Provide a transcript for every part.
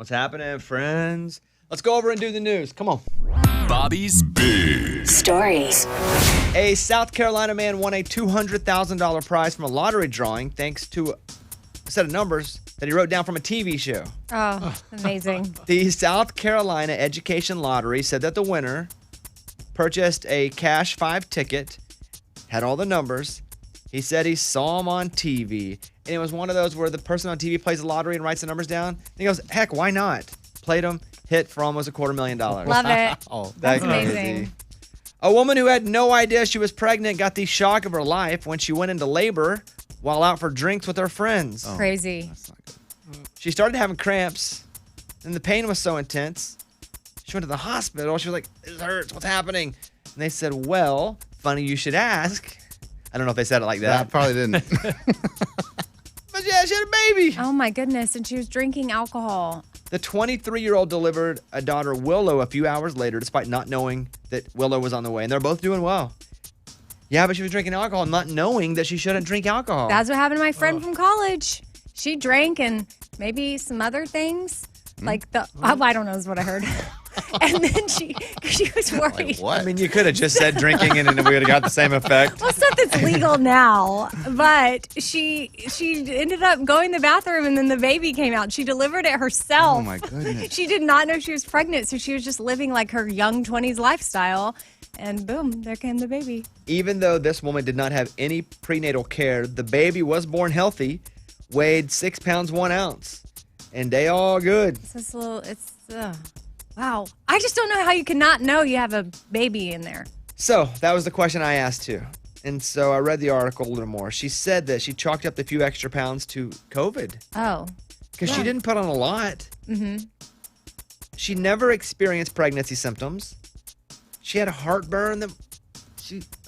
What's happening, friends? Let's go over and do the news. Come on. Bobby's Big Stories. A South Carolina man won a $200,000 prize from a lottery drawing thanks to a set of numbers that he wrote down from a TV show. Oh, amazing. The South Carolina Education Lottery said that the winner purchased a cash 5 ticket, had all the numbers. He said he saw them on TV. And it was one of those where the person on TV plays the lottery and writes the numbers down. And he goes, heck, why not? Played them, hit for almost $250,000. Love it. Oh, That's amazing. A woman who had no idea she was pregnant got the shock of her life when she went into labor while out for drinks with her friends. Crazy. That's not good. She started having cramps, and the pain was so intense. She went to the hospital. She was like, "This hurts. What's happening?" And they said, "Well, funny you should ask." I don't know if they said it like that. That probably didn't. But yeah, she had a baby. Oh, my goodness. And she was drinking alcohol. The 23-year-old delivered a daughter, Willow, a few hours later, despite not knowing that Willow was on the way. And they're both doing well. Yeah, but she was drinking alcohol, not knowing that she shouldn't drink alcohol. That's what happened to my friend from college. She drank and maybe some other things. Like I don't know is what I heard. And then she was worried. Like what? I mean, you could have just said drinking and we would have got the same effect. Well, stuff that's legal now, but she ended up going to the bathroom and then the baby came out. She delivered it herself. Oh my goodness. She did not know she was pregnant, so she was just living like her young 20s lifestyle. And boom, there came the baby. Even though this woman did not have any prenatal care, the baby was born healthy, weighed 6 pounds 1 ounce, and they all good. Wow. I just don't know how you cannot know you have a baby in there. So that was the question I asked too. And so I read the article a little more. She said that she chalked up the few extra pounds to COVID Oh. because she didn't put on a lot. Mm-hmm. She never experienced pregnancy symptoms. She had a heartburn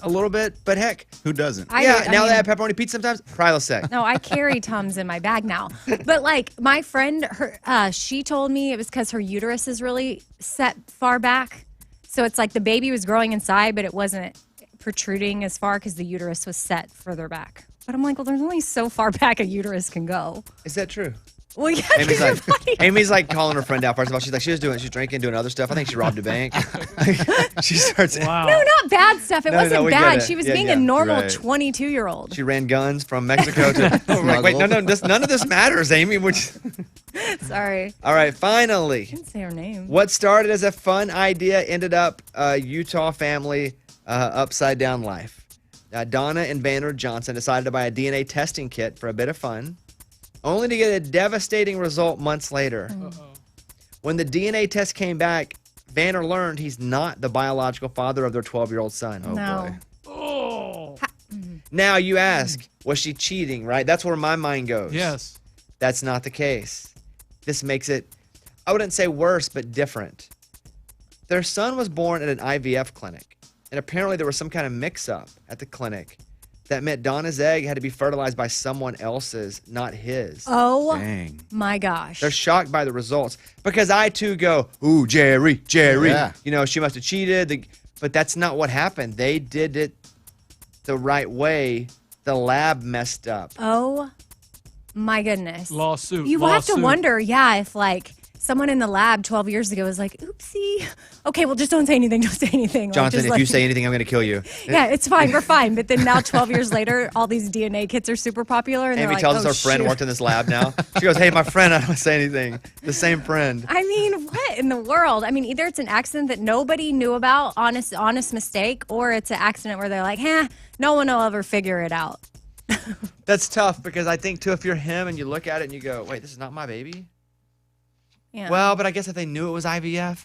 a little bit, but heck. Who doesn't? They have pepperoni pizza sometimes. Prilosec. No, I carry Tums in my bag now. But like my friend, she told me it was because her uterus is really set far back. So it's like the baby was growing inside, but it wasn't protruding as far because the uterus was set further back. But I'm like, well, there's only so far back a uterus can go. Is that true? Well, yeah, Amy's like calling her friend out. First of all, she's drinking, doing other stuff. I think she robbed a bank. She starts. Wow. No, not bad stuff. It wasn't bad. She was being a normal right. 22-year-old. She ran guns from Mexico to. Like, wait, no, none of this matters, Amy. Sorry. All right, finally. I didn't say her name. What started as a fun idea ended up a Utah family upside down life. Donna and Vander Johnson decided to buy a DNA testing kit for a bit of fun, only to get a devastating result months later. When the DNA test came back, Vander learned he's not the biological father of their 12-year-old son. No. Now you ask, was she cheating, right? That's where my mind goes. Yes. That's not the case. This makes it, I wouldn't say worse, but different. Their son was born at an IVF clinic, and apparently there was some kind of mix-up at the clinic that meant Donna's egg had to be fertilized by someone else's, not his. Oh, Dang. my gosh. They're shocked by the results because I, too, go, ooh, Jerry. Yeah. You know, she must have cheated. But that's not what happened. They did it the right way. The lab messed up. Oh, my goodness. Lawsuit. You have to wonder, if like someone in the lab 12 years ago was like, oopsie. Okay, well, just don't say anything. Don't say anything. Jonathan, if you say anything, I'm going to kill you. Yeah, it's fine. We're fine. But then now 12 years later, all these DNA kits are super popular. And Amy they're like, tells us oh, her friend shoot. worked in this lab now. She goes, hey, my friend, I don't say anything. The same friend. I mean, what in the world? I mean, either it's an accident that nobody knew about, honest mistake, or it's an accident where they're like, no one will ever figure it out. That's tough because I think, too, if you're him and you look at it and you go, wait, this is not my baby? Yeah. Well, but I guess if they knew it was IVF.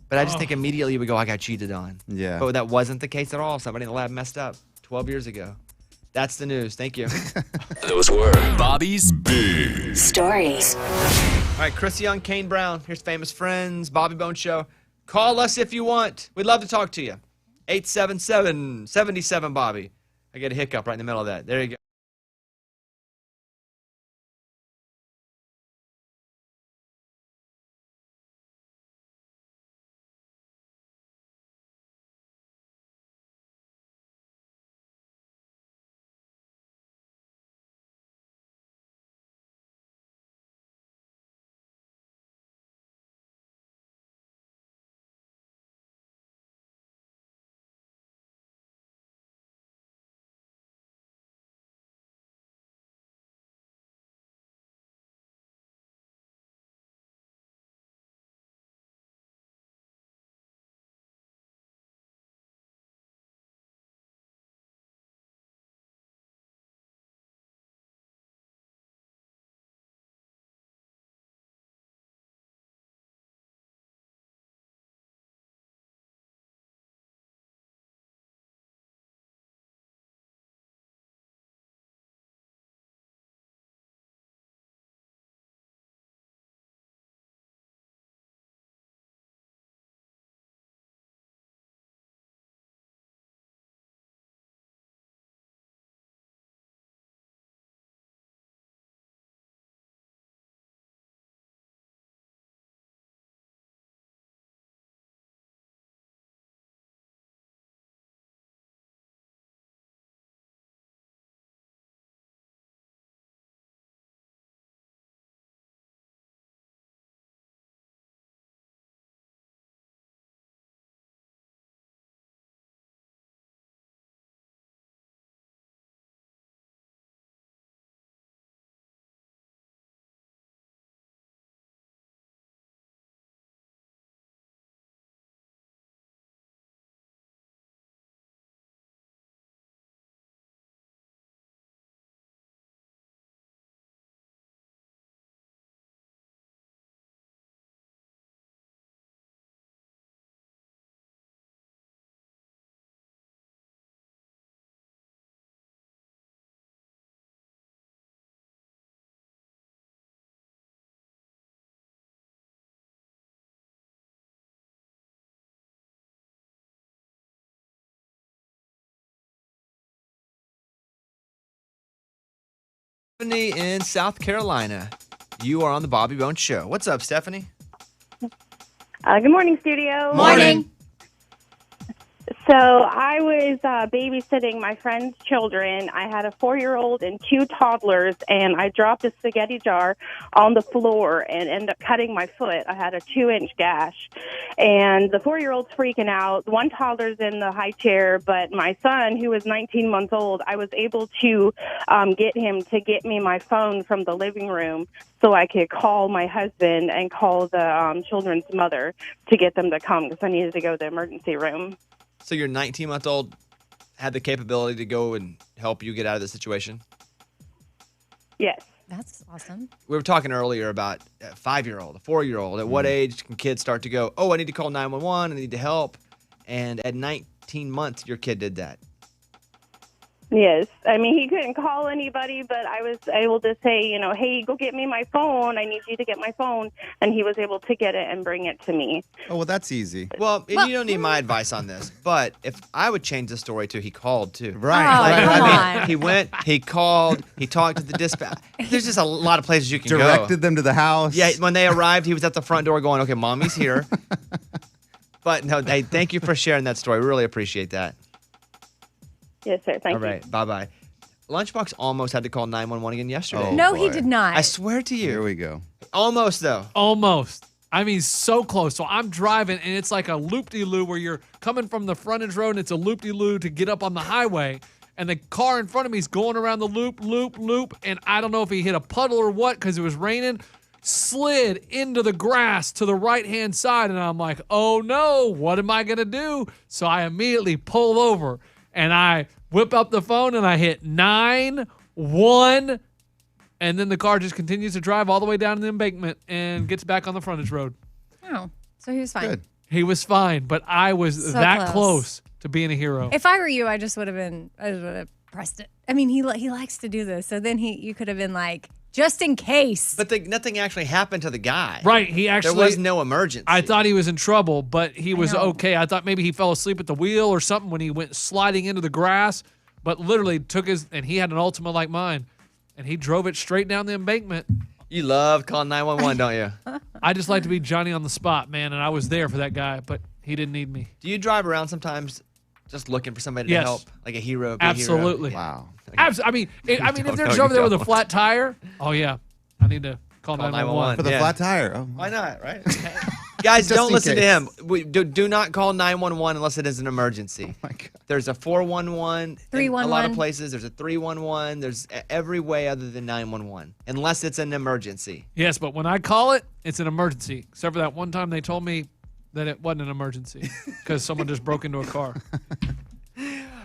But I just think immediately you would go, I got cheated on. Yeah. But that wasn't the case at all. Somebody in the lab messed up 12 years ago. That's the news. Thank you. Those were Bobby's Big Stories. All right, Chris Young, Kane Brown. Here's Famous Friends, Bobby Bone Show. Call us if you want. We'd love to talk to you. 877-77-BOBBY. I get a hiccup right in the middle of that. There you go. Stephanie in South Carolina. You are on the Bobby Bones Show. What's up, Stephanie? Good morning, studio. Morning. So I was babysitting my friend's children. I had a 4-year-old and 2 toddlers, and I dropped a spaghetti jar on the floor and ended up cutting my foot. I had a 2-inch gash, and the 4-year-old's freaking out. One toddler's in the high chair, but my son, who was 19 months old, I was able to get him to get me my phone from the living room so I could call my husband and call the children's mother to get them to come because I needed to go to the emergency room. So your 19-month-old had the capability to go and help you get out of the situation? Yes. That's awesome. We were talking earlier about a 5-year-old, a 4-year-old. At what age can kids start to go, oh, I need to call 911, I need to help? And at 19 months, your kid did that. Yes. I mean, he couldn't call anybody, but I was able to say, hey, go get me my phone. I need you to get my phone. And he was able to get it and bring it to me. Oh, well, that's easy. Well, and you don't need my advice on this, but if I would change the story to he called too. Right. Oh, right. come I mean, on. he went, he called, he talked to the dispatch. There's just a lot of places you can Directed go. them to the house. Yeah, when they arrived, he was at the front door going, okay, mommy's here. But no, hey, thank you for sharing that story. We really appreciate that. Yes, sir. Thank All right, bye-bye. Lunchbox almost had to call 911 again yesterday. Oh, No, he boy. did not. I swear to Here you. we go. Almost, though. Almost. I mean, so close. So I'm driving, and it's like a loop-de-loo where you're coming from the frontage road, and it's a loop-de-loo to get up on the highway. And the car in front of me is going around the loop, and I don't know if he hit a puddle or what because it was raining, slid into the grass to the right-hand side, and I'm like, oh, no, what am I going to do? So I immediately pull over, and I whip up the phone, and I hit 911, and then the car just continues to drive all the way down the embankment and gets back on the frontage road. Oh, so he was fine. Good. He was fine, but I was So that close. close to being a hero. If I were you, I just would have pressed it. I mean, he likes to do this. So then you could have been like, just in case. But nothing actually happened to the guy. Right, he actually. There was no emergency. I thought he was in trouble, but he was know. okay. I thought maybe he fell asleep at the wheel or something when he went sliding into the grass, but literally took and he had an Ultima like mine, and he drove it straight down the embankment. You love calling 911, don't you? I just like to be Johnny on the spot, man, and I was there for that guy, but he didn't need me. Do you drive around sometimes just looking for somebody Yes. to help? Like a hero? Be a hero? Absolutely. Wow. I mean, if don't, they're no, just you over there with a don't. flat tire, oh yeah, I need to call Call 911. For the Yeah. flat tire. Oh, Why not, right? Guys, Just don't in listen to case. him. Do not call 911 unless it is an emergency. my God. There's a 411 in a lot of 311. places. There's a 311. There's every way other than 911, unless it's an emergency. Yes, but when I call it, it's an emergency. Except for that one time they told me that it wasn't an emergency because someone just broke into a car.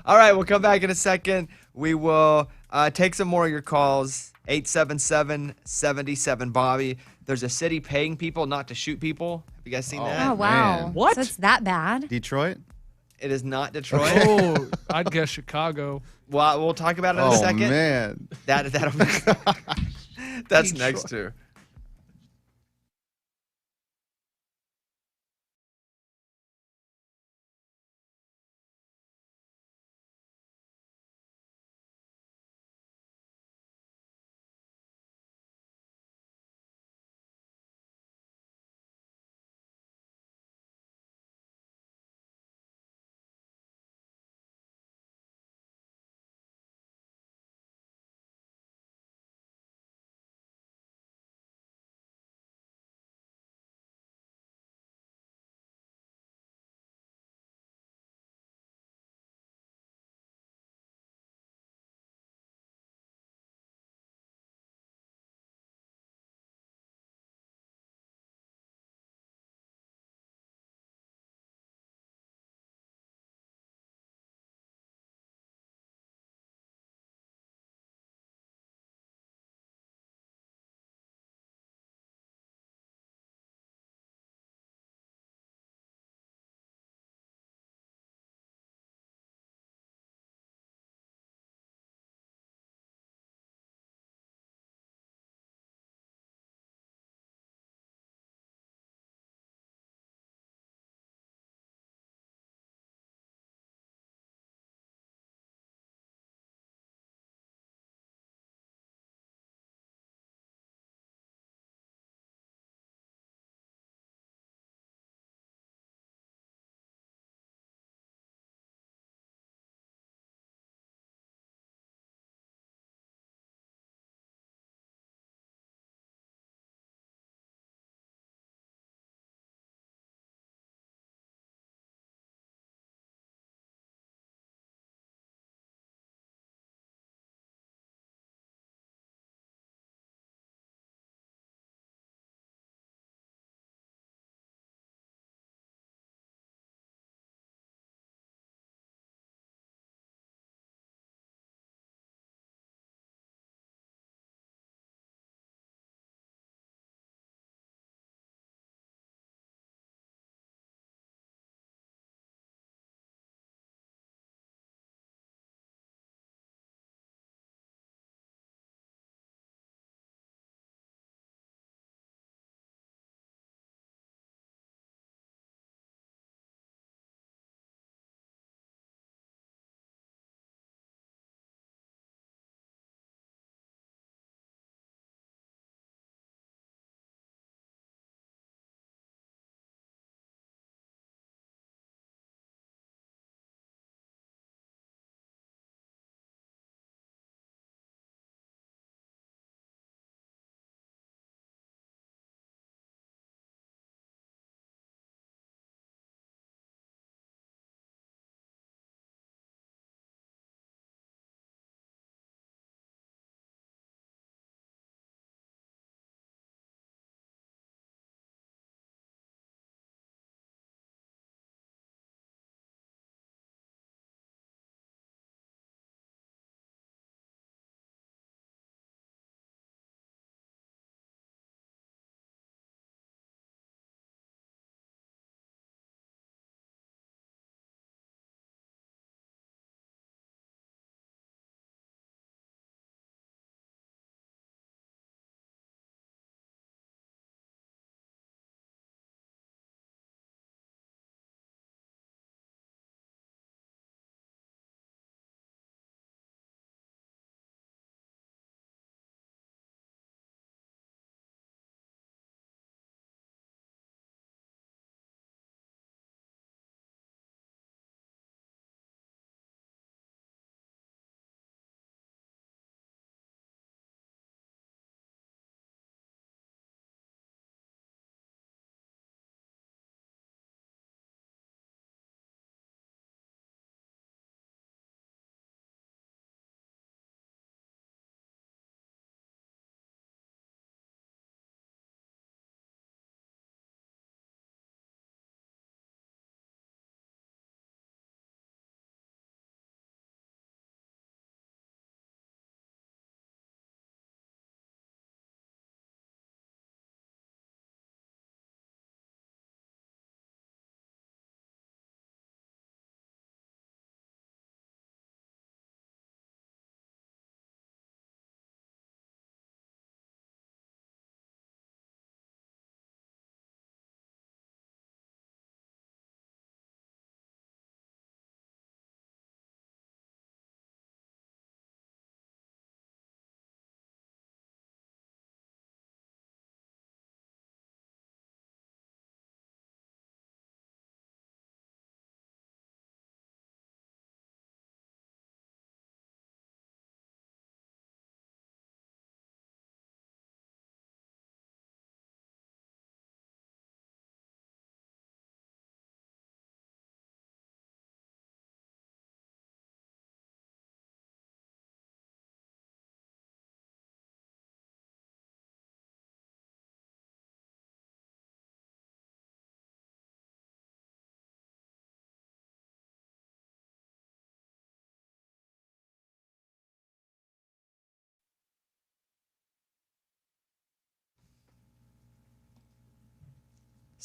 All right, we'll come back in a second. We will take some more of your calls. 877-77-Bobby. There's a city paying people not to shoot people. Have you guys seen that? Oh, wow. man. What? So it's that bad? Detroit? It is not Detroit. Oh, I'd guess Chicago. Well, we'll talk about it in a Oh, second. man. That'll that's next too.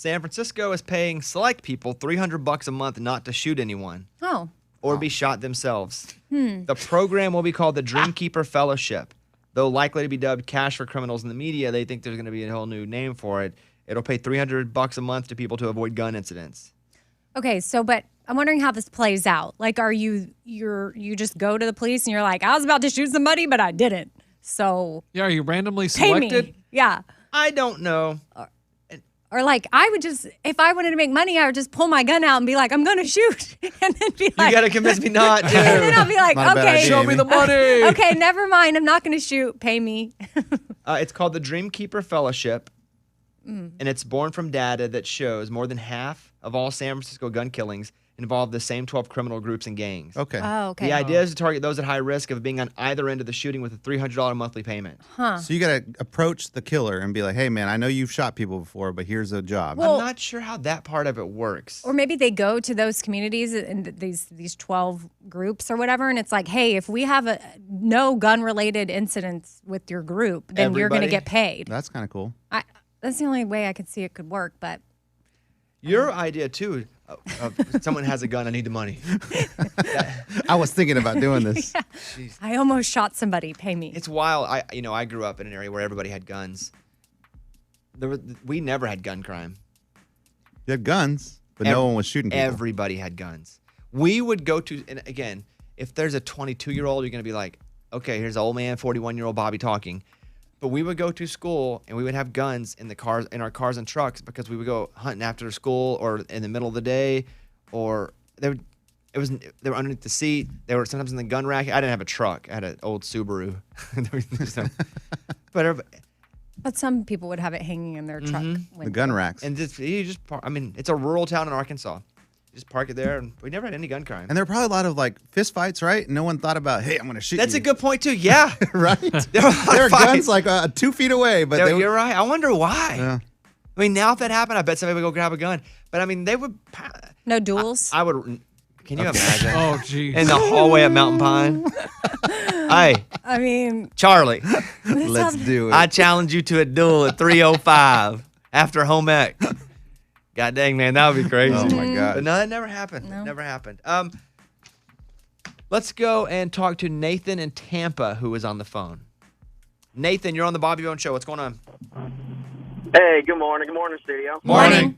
San Francisco is paying select people $300 a month not to shoot anyone Oh. or be shot themselves. The program will be called the Dreamkeeper Fellowship. Though likely to be dubbed Cash for Criminals in the media, they think there's going to be a whole new name for it. It'll pay $300 a month to people to avoid gun incidents. Okay, so but I'm wondering how this plays out. Like, are you just go to the police and you're like, I was about to shoot somebody, but I didn't. So Yeah, are you randomly pay selected? me. Yeah. I don't know. Or like I would just, if I wanted to make money, I would just pull my gun out and be like, I'm gonna shoot, and then be You like, got to convince me not and then to. I'll be like, Not a bad okay, idea. Show me the money. okay, never mind. I'm not gonna shoot. Pay me. It's called the Dreamkeeper Fellowship, and it's born from data that shows more than half of all San Francisco gun killings involve the same 12 criminal groups and gangs. Okay. Oh, okay. The idea is to target those at high risk of being on either end of the shooting with a $300 monthly payment. So you got to approach the killer and be like, hey, man, I know you've shot people before, but here's a job. Well- I'm not sure how that part of it works. Or maybe they go to those communities and these 12 groups or whatever, and it's like, hey, if we have no gun related incidents with your group, then you're going to Everybody? get paid. That's kind of cool. That's the only way I could see it could work. But Your idea, too, of someone has a gun, I need the money. I was thinking about doing this. I almost shot somebody. Pay me. It's wild. I grew up in an area where everybody had guns. We never had gun crime. You had guns, but no one was shooting people. Everybody had guns. We would go to, and again, if there's a 22-year-old, you're going to be like, okay, here's old man, 41-year-old Bobby talking. But we would go to school and we would have guns in our cars and trucks because we would go hunting after school or in the middle of the day, or they were underneath the seat. They were sometimes in the gun rack. I didn't have a truck. I had an old Subaru. But some people would have it hanging in their truck. The gun racks. And it's a rural town in Arkansas. You just park it there, and we never had any gun crime. And there were probably a lot of like fist fights, right? No one thought about, hey, I'm going to shoot That's you. a good point too. Yeah, right? there were, a lot There of are fights. guns like 2 feet away, but they were, You're right. I wonder why. Yeah. I mean, now if that happened, I bet somebody would go grab a gun. But I mean, they would. No duels. I would. Can you imagine? Oh, geez. In the hallway at Mountain Pine. Hey, I mean, Charlie, let's do it. I challenge you to a duel at 3:05 after home ec. God dang, man, that would be crazy. Oh, my God. But no, that never happened. It never happened. Let's go and talk to Nathan in Tampa, who is on the phone. Nathan, you're on the Bobby Bone Show. What's going on? Hey, good morning. Good morning, studio. morning.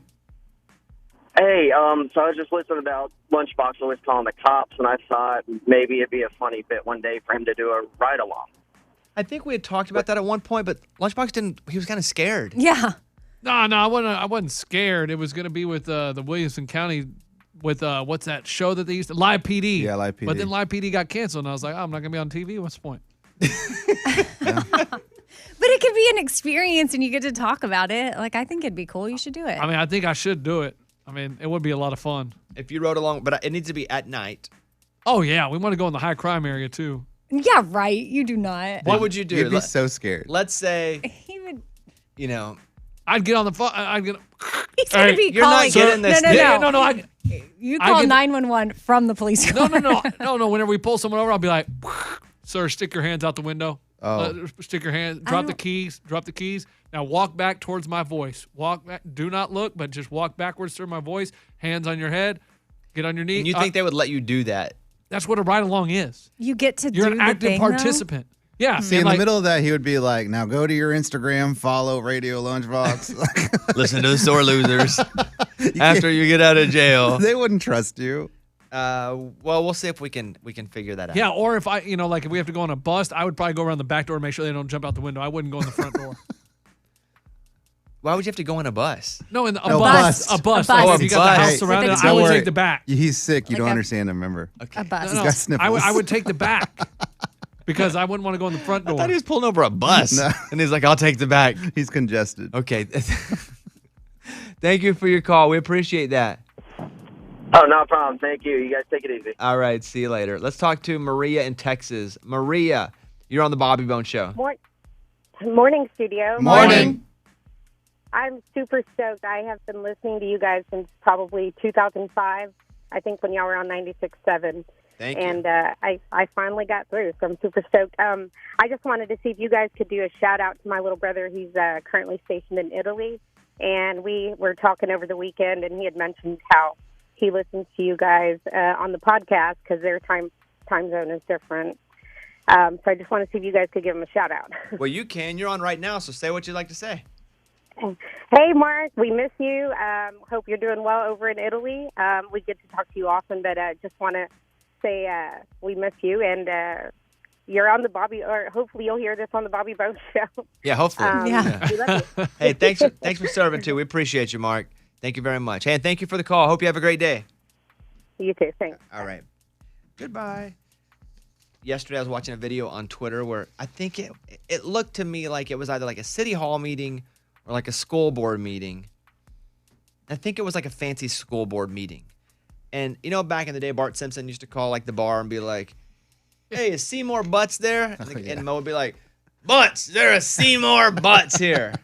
Hey, so I was just listening about Lunchbox always calling the cops, and I thought maybe it'd be a funny bit one day for him to do a ride-along. I think we had talked about that at one point, but Lunchbox didn't. He was kind of scared. Yeah. No, I wasn't scared. It was going to be with the Williamson County with what's that show that they used to Live PD. Yeah, Live PD. But then Live PD got canceled, and I was like, oh, I'm not going to be on TV. What's the point? But it could be an experience and you get to talk about it. Like, I think it'd be cool. You should do it. I mean, I think I should do it. I mean, it would be a lot of fun. If you rode along, but it needs to be at night. Oh yeah, we want to go in the high crime area too. Yeah, right. You do not. What would you do? You'd be so scared. Let's say, He would. I'd get on the phone. I'd get. He's gonna Hey, be you're not calling. getting this. No. Yeah, no. You I call get- 911 from the police car. No. Whenever we pull someone over, I'll be like, "Sir, stick your hands out the window. Stick your hands. Drop the keys. Drop the keys. Now walk back towards my voice. Walk back. Do not look, but just walk backwards through my voice. Hands on your head. Get on your knee. and you think they would let you do that? That's what a ride along is. You get to You're do an the active thing, participant. Yeah. See, in the middle of that, he would be like, now go to your Instagram, follow Radio Lunchbox. Listen to the sore losers after you get out of jail. They wouldn't trust you. Well, we'll see if we can figure that out. Yeah, or if like if we have to go on a bus, I would probably go around the back door and make sure they don't jump out the window. I wouldn't go in the front door. Why would you have to go on a bus? No, in a No, bus. bus. A bus. A bus. Like, if you got the Bus. house Hey, surrounded, if it's I would Don't worry. take the back. He's sick. You don't Like a- understand him, remember? A bus. No, got sniffles. I would take the back because I wouldn't want to go in the front I door. thought he was pulling over a bus. No. And he's like, I'll take the back. He's congested. Okay. Thank you for your call. We appreciate that. Oh, no problem. Thank you. You guys take it easy. All right. See you later. Let's talk to Maria in Texas. Maria, you're on the Bobby Bone Show. Morning, studio. Morning. I'm super stoked. I have been listening to you guys since probably 2005, I think, when y'all were on 96.7. Thank you. And I finally got through, so I'm super stoked. I just wanted to see if you guys could do a shout-out to my little brother. He's currently stationed in Italy, and we were talking over the weekend, and he had mentioned how he listens to you guys on the podcast because their time zone is different. So I just want to see if you guys could give him a shout out. Well, you can. You're on right now, so say what you'd like to say. Hey, Mark, we miss you. Hope you're doing well over in Italy. We get to talk to you often, but just want to say we miss you, and you're on the Bobby, or hopefully you'll hear this on the Bobby Bones show. Yeah, hopefully. We love you. Hey, thanks for serving, too. We appreciate you, Mark. Thank you very much. Hey, and thank you for the call. Hope you have a great day. You too. Thanks. All right. Goodbye. Yesterday, I was watching a video on Twitter where I think it looked to me like it was either like a city hall meeting or like a school board meeting. I think it was like a fancy school board meeting. And, you know, back in the day, Bart Simpson used to call like the bar and be like, hey, is Seymour Butts there? And Mo would be like, Butts, there are Seymour Butts here.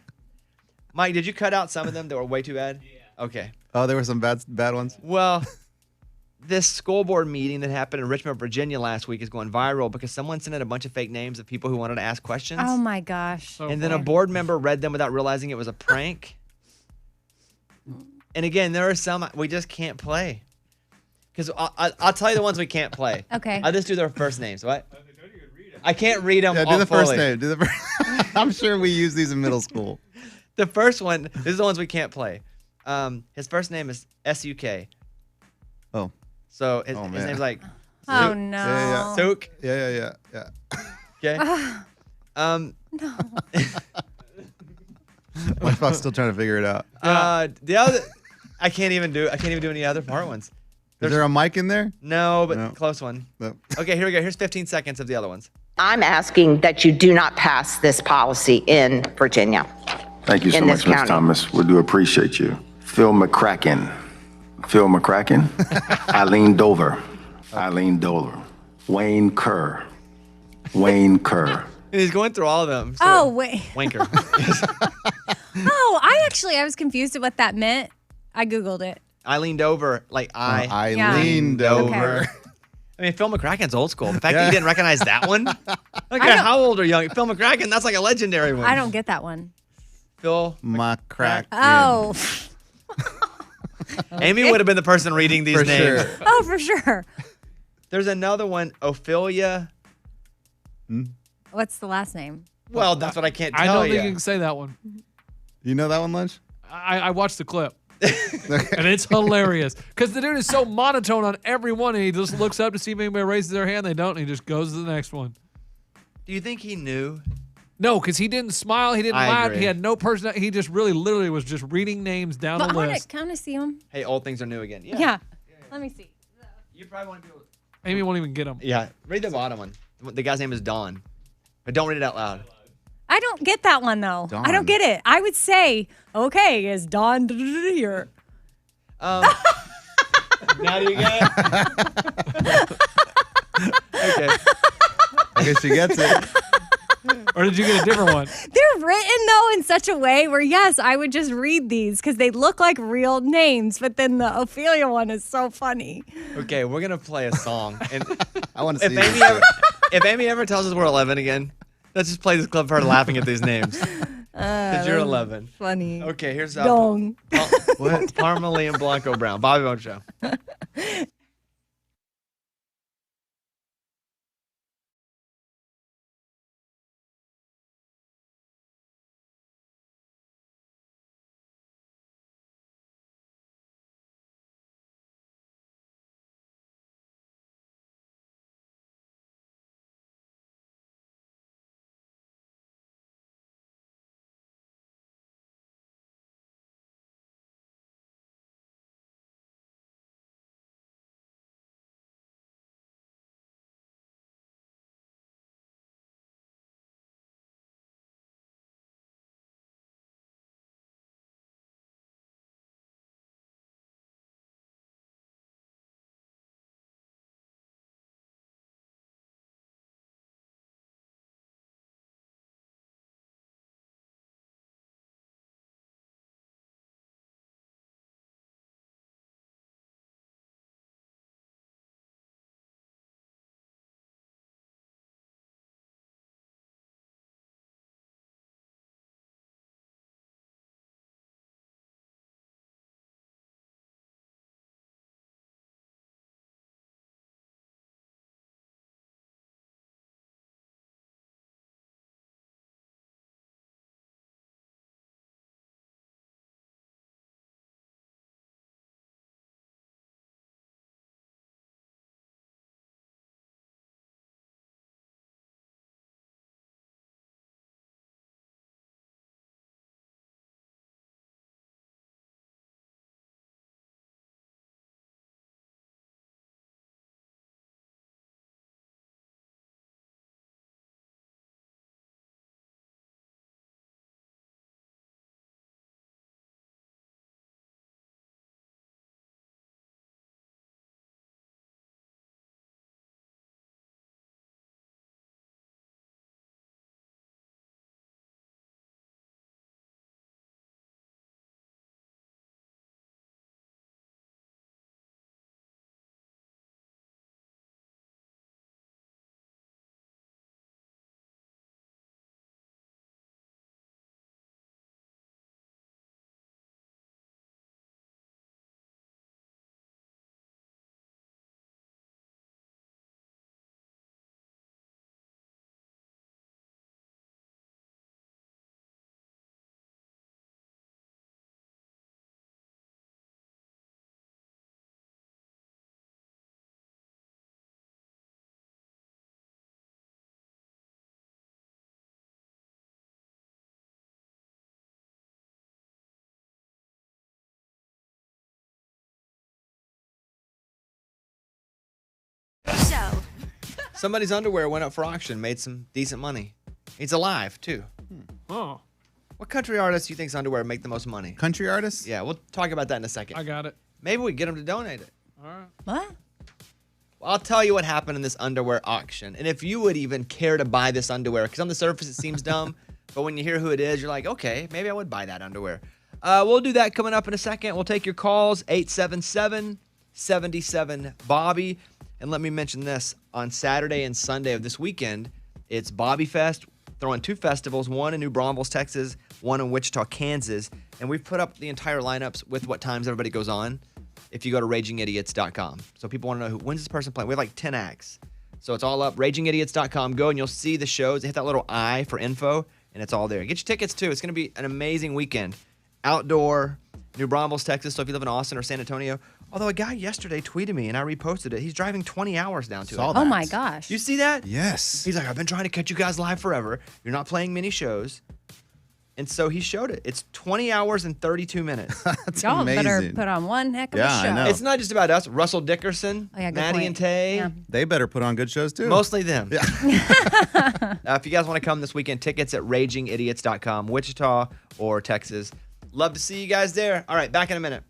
Mike, did you cut out some of them that were way too bad? Yeah. Okay. Oh, there were some bad ones? Well, this school board meeting that happened in Richmond, Virginia last week is going viral because someone sent in a bunch of fake names of people who wanted to ask questions. Oh, my gosh. And then a board member read them without realizing it was a prank. And again, there are some we just can't play. Because I'll tell you the ones we can't play. Okay. I'll just do their first names. What? I can't read them. Yeah, do the first fully. name. I'm sure we use these in middle school. The first one, this is the ones we can't play. His first name is S-U-K. Oh. So his name's like Oh, Sook. no. Yeah. Sook. Yeah. Okay. No. Lunchbox still trying to figure it out. The other, I can't even do any other part ones. Is there a mic in there? No, but No. close one. No. Okay, here we go. Here's 15 seconds of the other ones. I'm asking that you do not pass this policy in Virginia. Thank you so in much, this Ms. county. Thomas. We do appreciate you. Phil McCracken. Eileen Dover. Wayne Kerr. And he's going through all of them. So Oh, wait. Wanker. Oh, I was confused at what that meant. I Googled it. Eileen Dover, like I. Yeah. leaned Okay. over. I mean, Phil McCracken's old school. The fact that you didn't recognize that one. I Okay, don't- how old are you? Phil McCracken, that's like a legendary one. I don't get that one. Phil. My crack. Oh. Amy would have been the person reading these For names. sure. Oh, for sure. There's another one, Ophelia. What's the last name? Well, that's what I can't tell I don't you. think you can say that one. You know that one, Lunch? I watched the clip. And it's hilarious because the dude is so monotone on every one, and he just looks up to see if anybody raises their hand. They don't, and he just goes to the next one. Do you think he knew? No, because he didn't smile, he didn't I laugh, agree. he had no person. He just literally was just reading names down But I the want list. to kind of see him. Hey, old things are new again. Yeah. Let me see. You probably want to be able to. Amy won't even get him. Yeah, read the bottom one. The guy's name is Don. But don't read it out loud. I don't get that one, though. I Dawn. don't get it. I would say, okay, is Dawn here? Now do you get it? Okay. I guess she gets it. Or did you get a different one? They're written, though, in such a way where, yes, I would just read these because they look like real names, but then the Ophelia one is so funny. Okay, we're gonna play a song. And I want to see if Amy ever tells us we're 11 again, let's just play this clip of her laughing at these names. Because you're 11. Funny. Okay, here's Dong. what? Parmalee and Blanco Brown. Bobby Bones Show. Somebody's underwear went up for auction, made some decent money. He's alive, too. Oh, What country artists do you think's underwear make the most money? Country artists? Yeah, we'll talk about that in a second. I got it. Maybe we get them to donate it. All right. What? Well, I'll tell you what happened in this underwear auction. And if you would even care to buy this underwear, because on the surface it seems dumb, but when you hear who it is, you're like, okay, maybe I would buy that underwear. We'll do that coming up in a second. We'll take your calls, 877-77-BOBBY. And let me mention this. On Saturday and Sunday of this weekend, it's Bobby Fest, throwing 2 festivals, one in New Braunfels, Texas, one in Wichita, Kansas. And we've put up the entire lineups with what times everybody goes on if you go to ragingidiots.com. So people want to know when's this person playing. We have like 10 acts. So it's all up, ragingidiots.com. Go and you'll see the shows. Hit that little I for info, and it's all there. Get your tickets, too. It's going to be an amazing weekend. Outdoor, New Braunfels, Texas. So if you live in Austin or San Antonio. Although a guy yesterday tweeted me, and I reposted it. He's driving 20 hours down to it. Saw that. Oh my gosh. You see that? Yes. He's like, I've been trying to catch you guys live forever. You're not playing many shows. And so he showed it. It's 20 hours and 32 minutes. That's Y'all amazing. better put on one heck of a Yeah, show. I know. It's not just about us. Russell Dickerson, Oh, yeah, good Maddie point. and Tay. Yeah. They better put on good shows too. Mostly them. Yeah. If you guys want to come this weekend, tickets at ragingidiots.com, Wichita or Texas. Love to see you guys there. All right, back in a minute.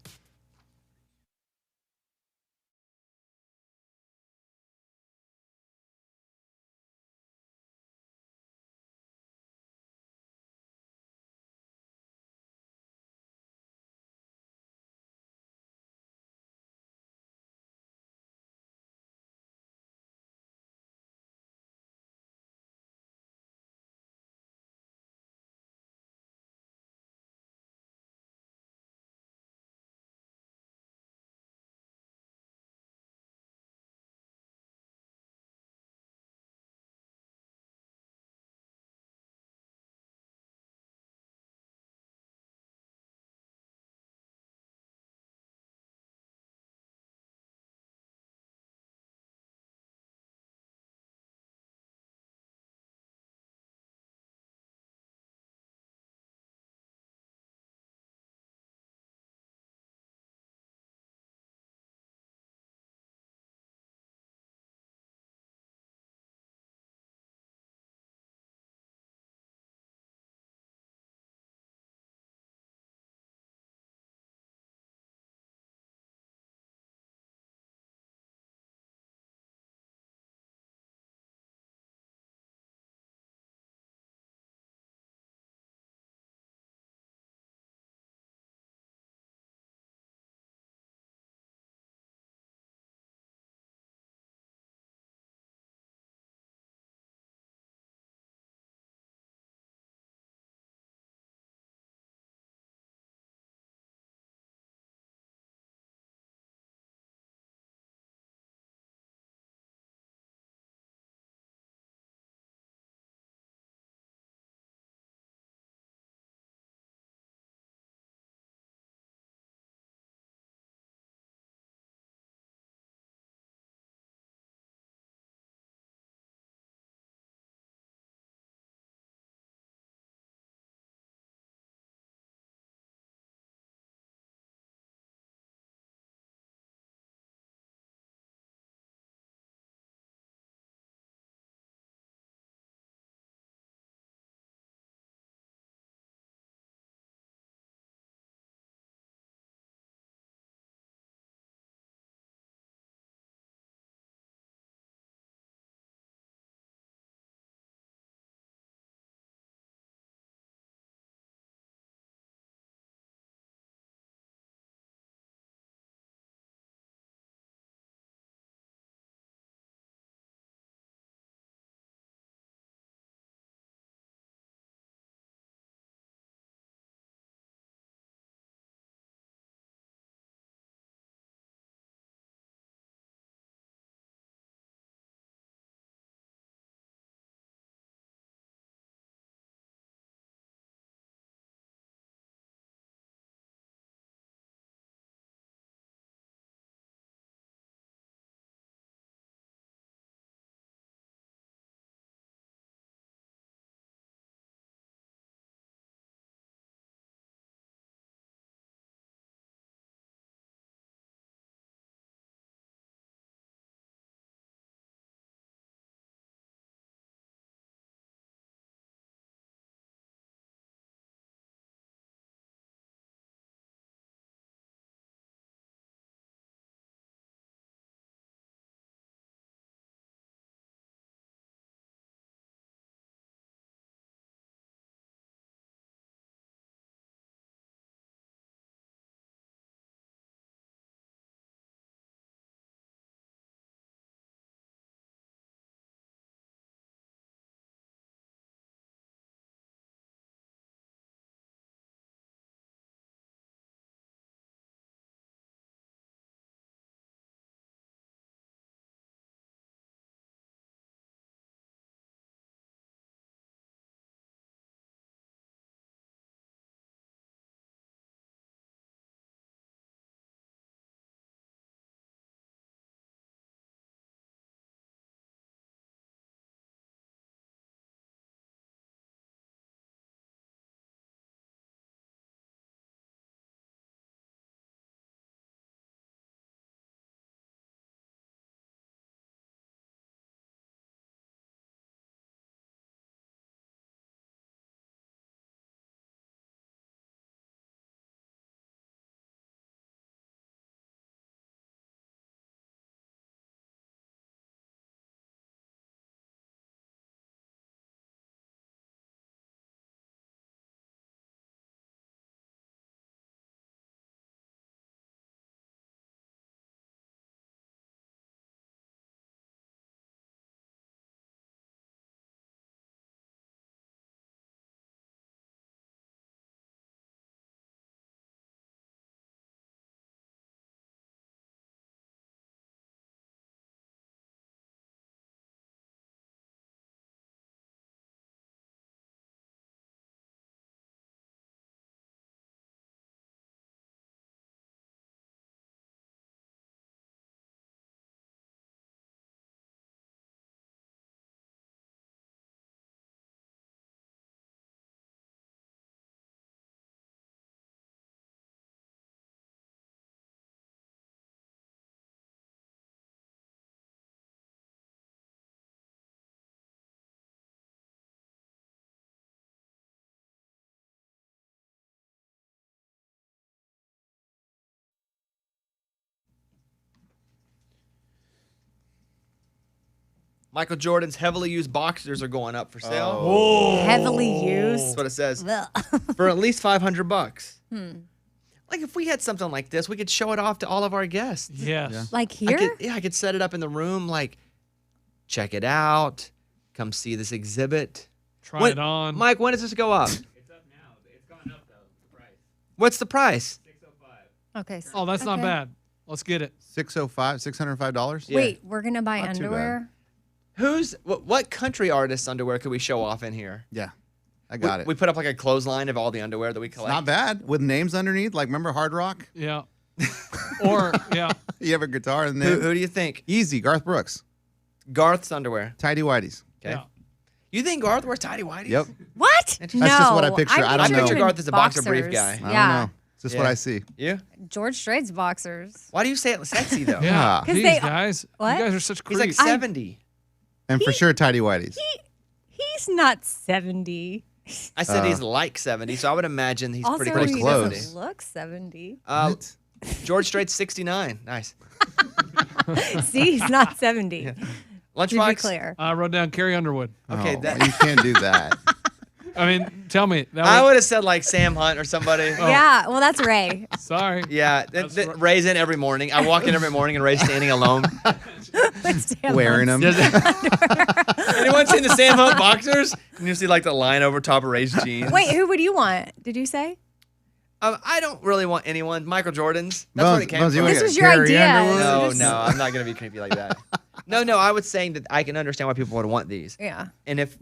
Michael Jordan's heavily used boxers are going up for sale. Oh. Heavily used. That's what it says. Ugh. For at least $500. Like if we had something like this, we could show it off to all of our guests. Yes. Yeah. Like here? I could set it up in the room. Like, check it out. Come see this exhibit. Try it on. Mike, when does this go up? It's up now. It's gone up, though, the price. What's the price? $605. Okay. Oh, that's not bad. Let's get it. $605. Yeah. Wait, we're gonna buy Not too underwear? What country artist's underwear could we show off in here? Yeah, I got it. We put up like a clothesline of all the underwear that we collect. Not bad with names underneath. Like remember Hard Rock? Yeah. Or, yeah. You have a guitar and Who then do you think? Easy, Garth Brooks, Garth's underwear. Tidy Whities. Okay. Yeah. You think Garth wears tidy whities? Yep. What? That's No. just what I picture. I don't picture know. him Picture in Garth as a boxer brief boxers. guy. I don't Yeah. know. It's just what I see. You? George Strait's boxers. Why do you say it sexy though? Yeah. 'Cause Jeez, they- guys. What? You guys are such He's like creeps. 70. And for sure, Tidy Whities. He's not 70. I said he's like 70, so I would imagine he's Also, pretty close he to close. 70. doesn't look 70. What? George Strait's 69. Nice. See, he's not 70. To be Lunchbox? clear. I wrote down Carrie Underwood. Okay, Oh, that- you can't do that. I mean, tell me. That I was- would have said like Sam Hunt or somebody. Yeah, well, that's Ray. Sorry. Yeah, That's right. Ray's in every morning. I walk in every morning and Ray's standing alone. Wearing them. Anyone seen the Sam Hunt boxers? And you see like the line over top of Ray's jeans. Wait, who would you want? Did you say? I don't really want anyone. Michael Jordan's. That's where it came Bones, you from. wanna This get was your Carrie idea. Underwood? No, Just- no, I'm not gonna be creepy like that. No, I was saying that I can understand why people would want these. Yeah. And if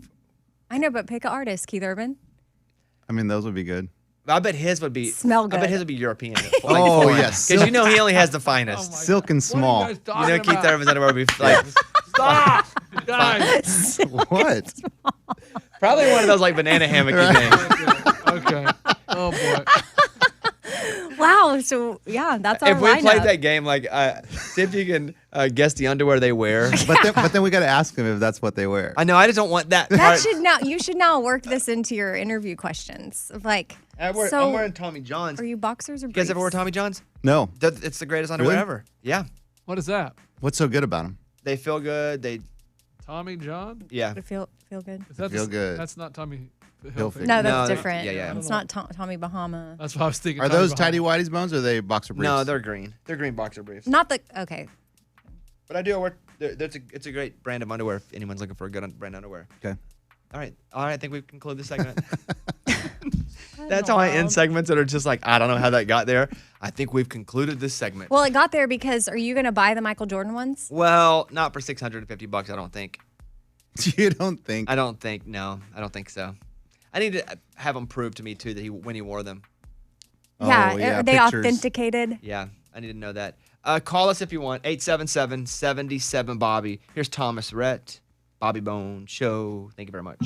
I know, but pick an artist, Keith Urban. I mean, those would be good. I bet his would be Smell I bet good. his would be European. Oh, yes. because you know he only has the finest. Silk and small. What are you guys You talking know Keith about? Urban's underwear would be like Stop! Guys. What? probably one of those like banana hammocky things. Okay. Oh, boy. Wow. So yeah, that's our If we lineup. played that game, like see if you can guess the underwear they wear. But then we got to ask them if that's what they wear. I know. I just don't want that. That part. should now you should now work this into your interview questions. Of like, I'm so wearing Tommy John's. are you boxers or You guys briefs? ever wear Tommy John's? No. It's the greatest underwear Really? ever. Yeah, What is that? What's so good about them? they feel good. Tommy John? Yeah. Feel good? Is that Feel good. That's not Tommy Hilfiger. No, that's No, different. yeah. It's not Tommy Bahama. That's what I was thinking. Are Tommy those Bahama. Tidy Whities, Bones, or are they boxer briefs? No, they're green. They're green boxer briefs. Not the okay. But I do wear. It's a great brand of underwear if anyone's looking for a good brand of underwear. Okay. All right. I think we've concluded this segment. That's how I end segments that are just like, I don't know how that got there. I think we've concluded this segment. Well, it got there because are you going to buy the Michael Jordan ones? Well, not for $650, I don't think. You don't think? I don't think. No, I don't think so. I need to have him prove to me too that when he wore them. Yeah. yeah, Are they pictures. authenticated? Yeah, I need to know that. Call us if you want. 877-77-BOBBY. Here's Thomas Rhett, Bobby Bone Show. Thank you very much.